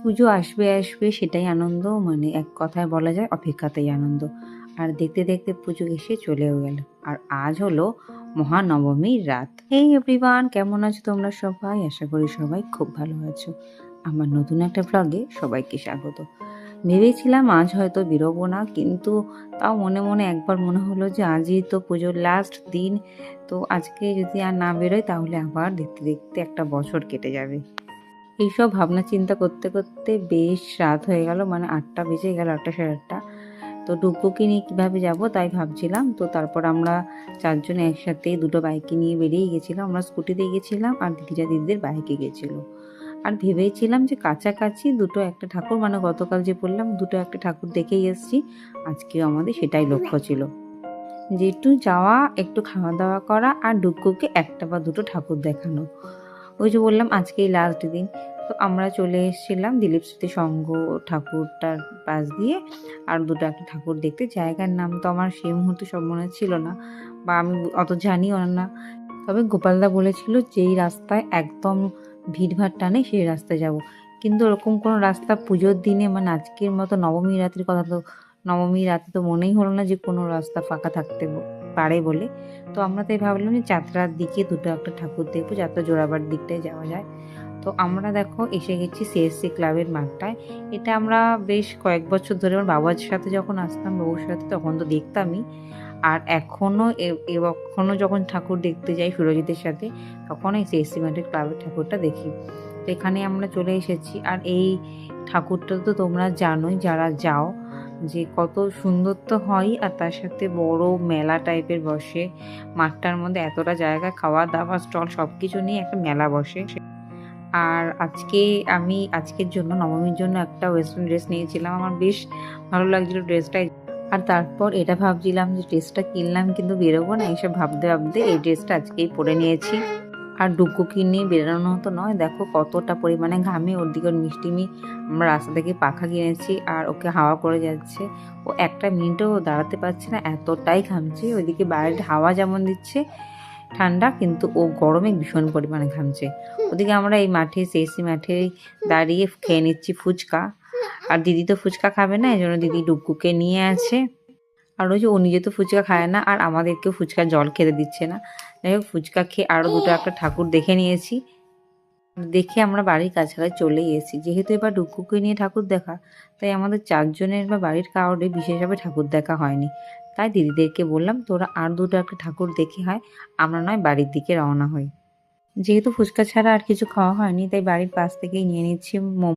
পুজো আসবে আসবে সেটাই আনন্দ, মানে এক কথায় বলা যায় অপেক্ষাতেই আনন্দ। আর দেখতে দেখতে পুজো এসে চলেও গেল। আর আজ হলো মহানবমীর রাত। এই এভরিওয়ান, কেমন আছো তোমরা সবাই? আশা করি সবাই খুব ভালো আছো। আমার নতুন একটা ব্লগে সবাইকে স্বাগত। ভেবেছিলাম আজ হয়তো বেরোবো না, কিন্তু তাও মনে মনে একবার মনে হলো যে আজই তো পুজোর লাস্ট দিন, তো আজকে যদি আর না বেরোই তাহলে আবার দেখতে দেখতে একটা বছর কেটে যাবে। এইসব ভাবনা চিন্তা করতে করতে বেশ রাত হয়ে গেল, মানে 8টা বেজে গেল, 8টা সাড়ে 8টা। তো ডুগ্গুকে নিয়ে কীভাবে যাব তাই ভাবছিলাম। তো তারপর আমরা চারজনে একসাথে দুটো বাইকে নিয়ে বেরিয়ে গেছিলাম। আমরা স্কুটিতে গেছিলাম আর দিদিরা দিদিদের বাইকে গেছিলো। আর ভেবেছিলাম যে কাছাকাছি দুটো একটা ঠাকুর, মানে গতকাল যে বললাম দুটো একটা ঠাকুর দেখেই এসেছি, আজকেও আমাদের সেটাই লক্ষ্য ছিল, যে একটু যাওয়া, একটু খাওয়া দাওয়া করা আর ডুগ্গুকে একটা বা দুটো ঠাকুর দেখানো। ওই যে বললাম আজকেই লাস্ট দিন। তো আমরা চলে এসেছিলাম দিলীপ স্মৃতি সংঘ ঠাকুরটার পাশ দিয়ে আর দুটো একটা ঠাকুর দেখতে। জায়গার নাম তো আমার সেই মুহূর্তে সব মনে ছিল না, বা আমি অত জানিও না। তবে গোপালদা বলেছিল যেই রাস্তায় একদম ভিড়ভাট্টা নেই সেই রাস্তায় যাব, কিন্তু ওরকম কোনো রাস্তা পুজোর দিনে, মানে আজকের মতো নবমী রাতের কথা, তো নবমী রাতে তো মনেই হলো না যে কোনো রাস্তা ফাঁকা থাকতে পারে বলে। তো আমরা তাই ভাবলাম যে যাত্রার দিকে দুটো একটা ঠাকুর দেখবো, যাত্রা জোড়াবার দিকটায় যাওয়া যায়। তো আমরা দেখো এসে গেছি সিএসসি ক্লাবের মাঠটায়। এটা আমরা বেশ কয়েক বছর ধরে আমার বাবার সাথে যখন আসতাম, বাবুর সাথে, তখন তো দেখতামই। আর এখনও এখনও যখন ঠাকুর দেখতে যাই সুরজিতের সাথে, তখন এই সিএসসি মাঠের ক্লাবের ঠাকুরটা দেখি। তো এখানে আমরা চলে এসেছি। আর এই ঠাকুরটা তো তোমরা জানোই যারা যাও, যে কত সুন্দর তো হয়, আর তার সাথে বড় মেলা টাইপের বসে মাঠটার মধ্যে। এতটা জায়গা, খাওয়া দাওয়া স্টল সব কিছু নিয়ে একটা মেলা বসে। আর আমি আজকের জন্য নবমীর জন্য একটা ওয়েস্টার্ন ড্রেস নিয়েছিলাম। আমার বেশ ভালো লাগছিল ড্রেসটাই। আর তারপর এটা ভাবছিলাম যে ড্রেসটা কিনলাম কিন্তু বেরোবো না, এইসব ভাবতে ভাবতে এই ড্রেসটা আজকেই পরে নিয়েছি। আর ডুগ্গুকে নিয়ে বেরোনো তো নয়, দেখো কতটা পরিমাণে ঘামে। ওর দিকে ওর মিষ্টিমি, আমরা রাস্তা থেকে পাখা কিনেছি আর ওকে হাওয়া করে যাচ্ছে। ও একটা মিনিটও দাঁড়াতে পারছে না, এতটাই ঘামছে। ওইদিকে বাইরের হাওয়া যেমন দিচ্ছে ঠান্ডা, কিন্তু ও গরমে ভীষণ পরিমাণে ঘামছে। ওদিকে আমরা এই মাঠে, সিএসসি মাঠে দাঁড়িয়ে খেয়ে নিচ্ছি ফুচকা। আর দিদি তো ফুচকা খাবে না, এই জন্য দিদি ডুগ্গুকে নিয়ে আছে। আর ওই যে ও নিজে তো ফুচকা খায় না, আর আমাদেরকেও ফুচকার জল খেতে দিচ্ছে না। যাই হোক, ফুচকা খেয়ে আরও দুটো একটা ঠাকুর দেখে নিয়েছি। দেখে আমরা বাড়ির কাছাকাছি চলে এসেছি। যেহেতু এবার ডুগ্গুকে নিয়ে ঠাকুর দেখা, তাই আমাদের চারজনের বা বাড়ির কারোরই বিশেষভাবে ঠাকুর দেখা হয়নি। তাই দিদিদেরকে বললাম তোরা আর দুটো একটা ঠাকুর দেখে হয়, আমরা নয় বাড়ির দিকে রওনা হই। যেহেতু ফুচকা ছাড়া আর কিছু খাওয়া হয়নি, তাই বাড়ির পাশ থেকেই নিয়ে নিচ্ছি মোমো।